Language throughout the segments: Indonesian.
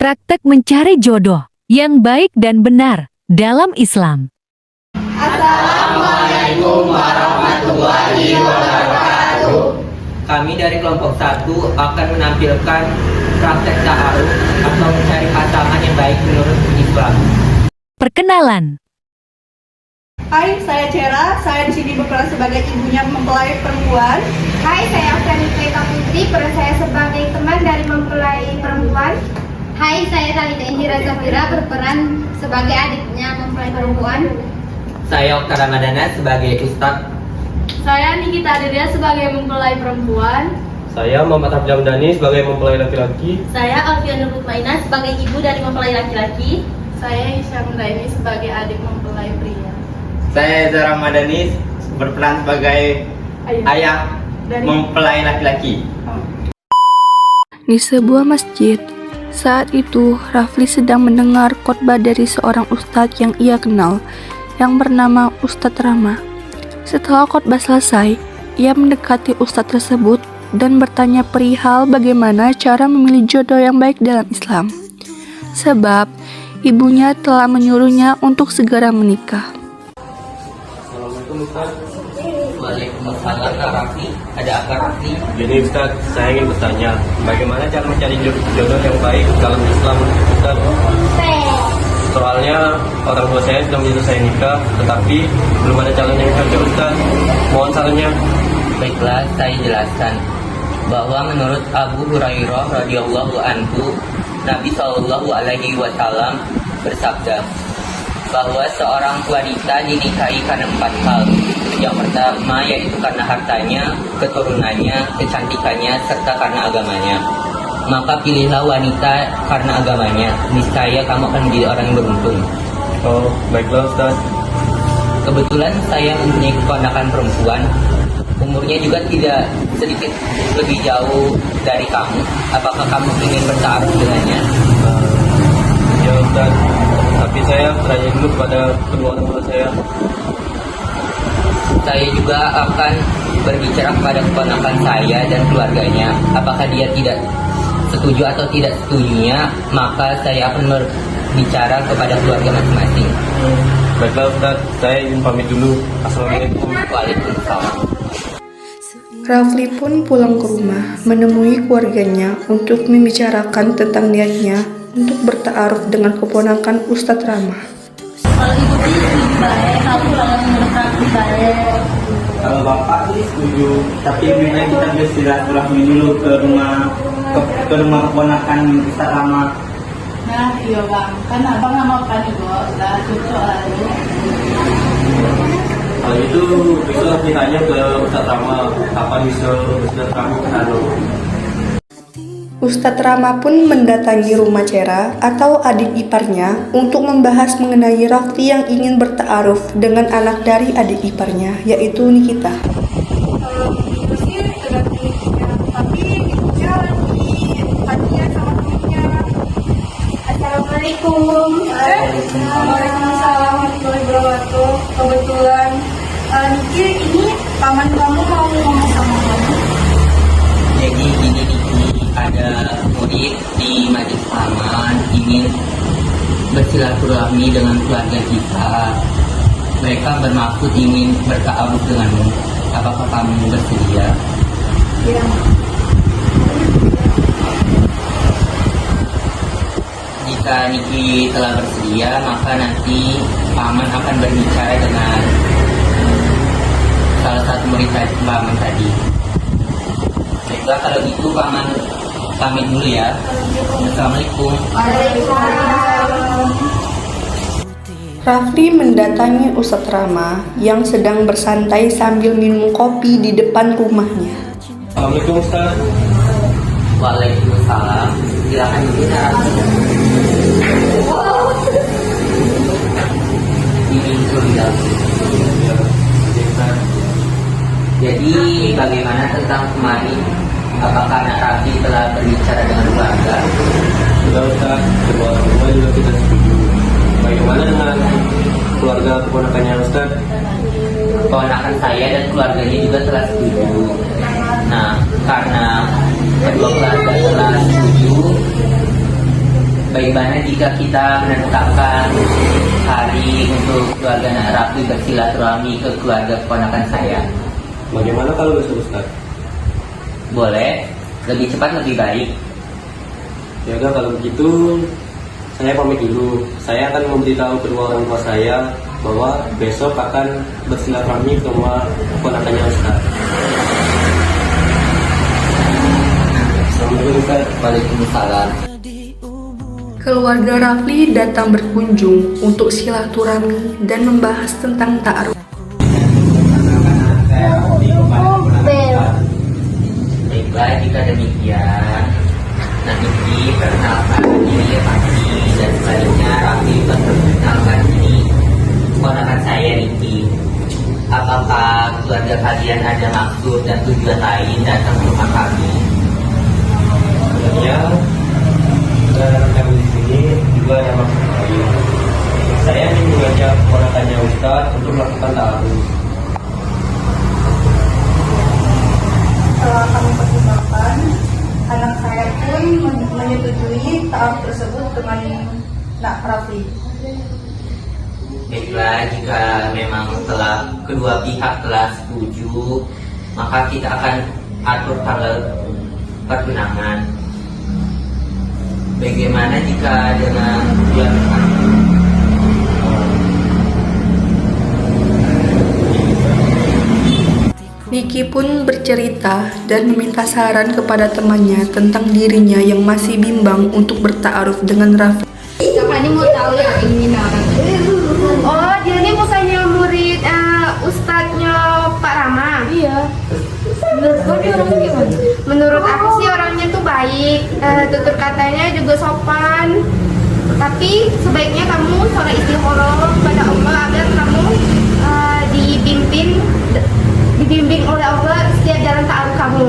Praktek mencari jodoh yang baik dan benar dalam Islam. Assalamualaikum warahmatullahi wabarakatuh. Kami dari kelompok 1 akan menampilkan praktek ta'aruf atau mencari pasangan yang baik menurut Islam. Perkenalan. Hai, saya Cera. Saya di sini berperan sebagai ibunya mempelai perempuan. Hai, saya Oktavi Putri, peran saya sebagai teman dari mempelai perempuan. Hai, saya Talita Indira Zafira, berperan sebagai adiknya mempelai perempuan. Saya Okta Ramadana sebagai Ustadz. Saya Nikita Adelia sebagai mempelai perempuan. Saya Muhammad Abdul Dani sebagai mempelai laki-laki. Saya Alfian Nurutmaina sebagai ibu dari mempelai laki-laki. Saya Isyam Daini sebagai adik mempelai pria. Saya Zara Madani berperan sebagai ayah mempelai laki-laki. Di sebuah masjid, saat itu Rafli sedang mendengar khotbah dari seorang ustadz yang ia kenal, yang bernama Ustadz Rama. Setelah khotbah selesai, ia mendekati ustadz tersebut dan bertanya perihal bagaimana cara memilih jodoh yang baik dalam Islam. Sebab ibunya telah menyuruhnya untuk segera menikah. Assalamualaikum Ustaz. Waalaikumsalam Kak Rafli. Ada apa Rafli? Jadi Ustaz, saya ingin bertanya, bagaimana cara mencari jodoh yang baik dalam Islam Ustaz? Soalnya orang tua saya sudah menyuruh saya nikah, tetapi belum ada calon yang cocok Ustaz. Mohon sarannya. Baiklah, saya jelaskan bahwa menurut Abu Hurairah radhiyallahu anhu, Nabi Shallallahu alaihi wasallam bersabda bahwa seorang wanita dinikahi karena 4 hal. Yang pertama yaitu karena hartanya, keturunannya, kecantikannya, serta karena agamanya. Maka pilihlah wanita karena agamanya, niscaya kamu akan menjadi orang yang beruntung. Oh, baiklah Ustaz. Kebetulan saya mempunyai keponakan perempuan, umurnya juga tidak sedikit lebih jauh dari kamu. Apakah kamu ingin bertaruh dengannya? Ya Ustaz, tapi saya bertanya dulu kepada kedua orang tua saya. Saya juga akan berbicara kepada keponakan saya dan keluarganya. Apakah dia tidak setuju atau tidak setujunya, maka saya akan berbicara kepada keluarga masing-masing. Baiklah Ustaz, saya izin pamit dulu. Assalamualaikum. Waalaikumsalam. Rafli pun pulang ke rumah, menemui keluarganya untuk membicarakan tentang niatnya untuk bertaaruf dengan keponakan Ustadz Rama. Kalau ibu sih lebih baik, aku kalau menurut Rafli baik. Kalau bapak sih setuju, tapi lebih baik kita bersilaturahmi dulu ke rumah keponakan Ustaz Rama. Nah, iya bang. Kan abang sama kan juga udah cocok lagi. Kalau itu besok nanti tanya ke Ustadz Rama, kapan bisa Ustadz Rama ke sana. Ustadz Rama pun mendatangi rumah Cera atau adik iparnya untuk membahas mengenai Rafli yang ingin bertaaruf dengan anak dari adik iparnya, yaitu Nikita. Kalau ibu sih tergantung ibunya, tapi ibunya lagi tadinya sama temennya. Assalamualaikum. Waalaikumsalam warahmatullahi wabarakatuh. Kebetulan Niki, ini paman kamu mau ngomong sama kamu. Jadi gini Niki, ada murid di Majelis Paman ingin bersilaturahmi dengan keluarga kita. Mereka bermaksud ingin bertaaruf denganmu. Apakah kamu bersedia? Iya. Jika Niki telah bersedia, maka nanti Paman akan berbicara dengan salah satu murid Paman tadi. Baiklah, kalau gitu Paman pamit dulu ya. Assalamualaikum. Rafli mendatangi Ustadz Rama yang sedang bersantai sambil minum kopi di depan rumahnya. Assalamualaikum Ustaz. Waalaikumsalam. Silakan bicara. Ini sudah. Jadi bagaimana tentang kemarin? Apakah anak Rafli telah berbicara dengan keluarga? Sudah Ustaz, kedua orang tua juga kita setuju. Bagaimana dengan keluarga keponakannya Ustaz? Keponakan saya dan keluarganya juga telah setuju. Nah, karena kedua keluarga telah setuju, bagaimana jika kita menetapkan hari untuk keluarga anak Rafli bersilaturahmi ke keluarga keponakan saya? Bagaimana kalau besok Ustaz? Boleh, lebih cepat lebih baik. Ya udah kalau begitu saya pamit dulu. Saya akan memberitahu kedua orang tua saya bahwa besok akan bersilaturahmi ke rumah keponakannya Ustaz. Assalamualaikum Ustaz. Waalaikumsalam. Keluarga Rafli datang berkunjung untuk silaturahmi dan membahas tentang ta'aruf. Baiklah, jika demikian, nanti perkenalkan diri Rafli dan sebaliknya Rafli memperkenalkan ini keponakan saya Niki. Apakah keluarga kalian ada maksud dan tujuan lain datang ke rumah kami? Ya, dan kami di sini juga ada maksud lain. Saya ingin mengajak keponakannya Ustaz untuk melakukan ta'aruf. Setelah kami pertimbangkan, anak saya pun menyetujui ta'aruf tersebut dengan Nak Rafli. Baiklah, jika memang telah kedua pihak telah setuju, maka kita akan atur tanggal pertunangan. Bagaimana jika dengan bulan Niki pun bercerita dan meminta saran kepada temannya tentang dirinya yang masih bimbang untuk berta'aruf dengan Rafli. Kakak ini mau tahu yang ingin apa? Oh, dia ini bukannya murid ustadznya Pak Rama? Iya. Menurut kamu orangnya gimana? Menurut aku sih orangnya tuh baik, tutur katanya juga sopan. Tapi sebaiknya kamu sholat istikharah kepada Allah agar kamu dibimbing oleh Allah setiap jalan ta'aruf kamu.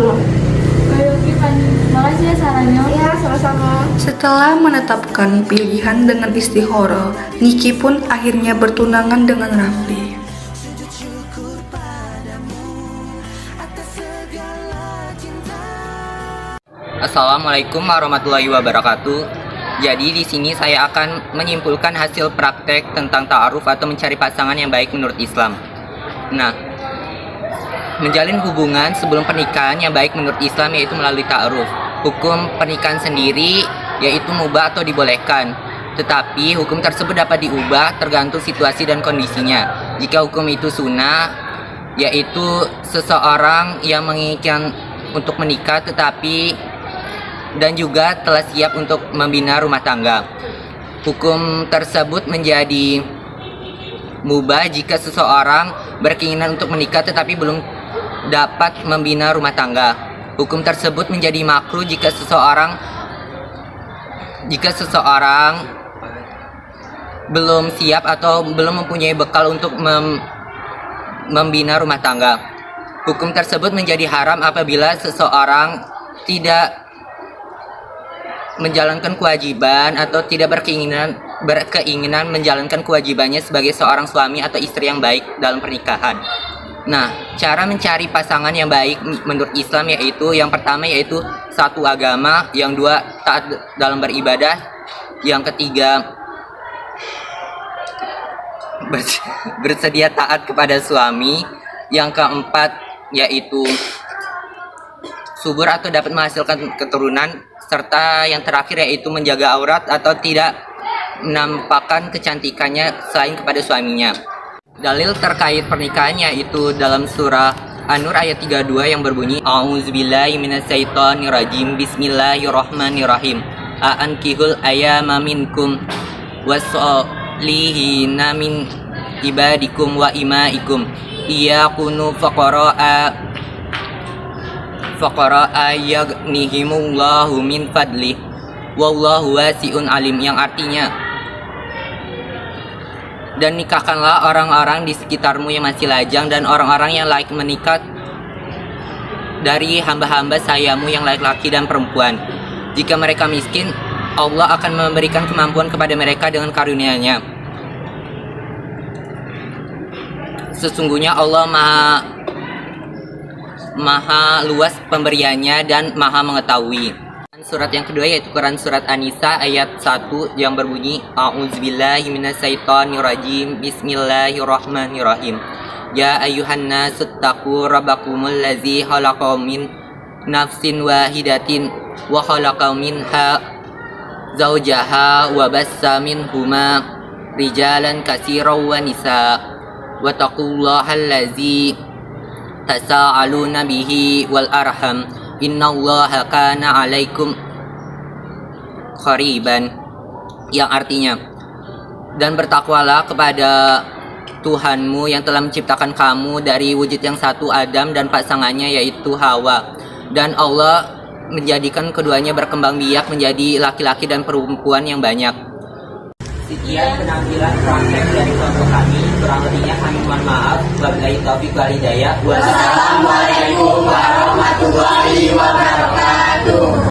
Makasih ya sarannya. Ya, sama-sama. Setelah menetapkan pilihan dengan istikharah, Niki pun akhirnya bertunangan dengan Rafli. Assalamualaikum warahmatullahi wabarakatuh. Jadi di sini saya akan menyimpulkan hasil praktek tentang ta'aruf atau mencari pasangan yang baik menurut Islam. Nah, menjalin hubungan sebelum pernikahan yang baik menurut Islam yaitu melalui ta'aruf. Hukum pernikahan sendiri yaitu mubah atau dibolehkan. Tetapi hukum tersebut dapat diubah tergantung situasi dan kondisinya. Jika hukum itu sunnah, yaitu seseorang yang menginginkan untuk menikah tetapi dan juga telah siap untuk membina rumah tangga. Hukum tersebut menjadi mubah jika seseorang berkeinginan untuk menikah tetapi belum dapat membina rumah tangga. Hukum tersebut menjadi makruh jika seseorang belum siap atau belum mempunyai bekal untuk membina rumah tangga. Hukum tersebut menjadi haram apabila seseorang tidak menjalankan kewajiban atau tidak berkeinginan menjalankan kewajibannya sebagai seorang suami atau istri yang baik dalam pernikahan. Nah, cara mencari pasangan yang baik menurut Islam yaitu yang pertama yaitu satu agama, yang dua taat dalam beribadah, yang ketiga bersedia taat kepada suami, yang keempat yaitu subur atau dapat menghasilkan keturunan, serta yang terakhir yaitu menjaga aurat atau tidak menampakkan kecantikannya selain kepada suaminya. Dalil terkait pernikahannya itu dalam surah An-Nur ayat 32 yang berbunyi A'udzubillahi minasyaitonirrajim Bismillahirrahmanirrahim A'ankihul ayyama minkum wassolihina min ibadikum wa imaikum iyakunu faqara'a yaghnihimullahu min fadlih wallahu wasi'un alim, yang artinya dan nikahkanlah orang-orang di sekitarmu yang masih lajang dan orang-orang yang layak menikah dari hamba-hamba sayamu yang laki-laki dan perempuan. Jika mereka miskin, Allah akan memberikan kemampuan kepada mereka dengan karunia-Nya. Sesungguhnya Allah maha luas pemberiannya dan maha mengetahui. Surat yang kedua yaitu Quran Surat An-Nisa ayat 1 yang berbunyi A'udzubillahi minasyaitonirrajim Bismillahirrahmanirrahim. Ya ayyuhan nasu taqu rabbakumul ladzi khalaqakum min nafsin wahidatin wa khalaqa minha zaujaha wa bassa minhuma rijalan katsiran wa nisaa wa taqullaha allazi tasaaluna bihi wal arham innallaha kana 'alaikum qariban, yang artinya, dan bertakwalah kepada Tuhanmu yang telah menciptakan kamu dari wujud yang satu Adam dan pasangannya yaitu Hawa, dan Allah menjadikan keduanya berkembang biak menjadi laki-laki dan perempuan yang banyak. Sekian penampilan praktek dari kelompok kami, kurang lebihnya kami mohon maaf. Wabillahi taufiq wal hidayah. Wassalamualaikum warahmatullahi wabarakatuh.